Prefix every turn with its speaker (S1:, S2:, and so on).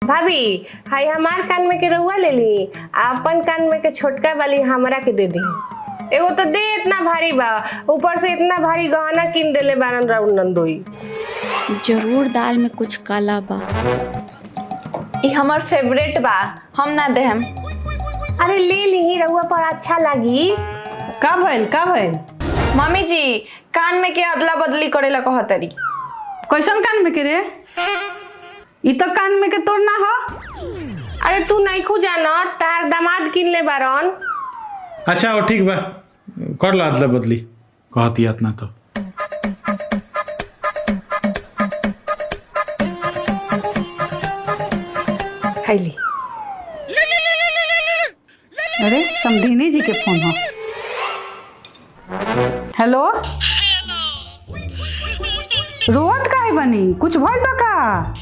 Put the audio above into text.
S1: भाभी हाय हमार कान में के रउआ ले ली अपन कान में के छोटका वाली हमरा के दे दी। एगो तो दे इतना भारी बा ऊपर से इतना भारी गहना किन देले बारन राउर नंदोई।
S2: जरूर दाल में कुछ काला बा।
S3: ई हमर फेवरेट बा, हम ना देहम।
S1: अरे ले ली रउआ पर अच्छा लगी।
S4: का भइल?
S3: मम्मी जी कान में के अदला बदली करेला कहतरी।
S4: कैसन कान में के रे? ई तो कान में के तोड़ ना हो।
S1: अरे तू नहीं खू जाना तार दामाद किन ले बारन।
S5: अच्छा हो ठीक बा कर ला अदला बदली कहती इतना तो।
S1: खैली।
S4: अरे समधिनी जी के फोन हो। हेलो रोत काहे बनी कुछ भइल बा का?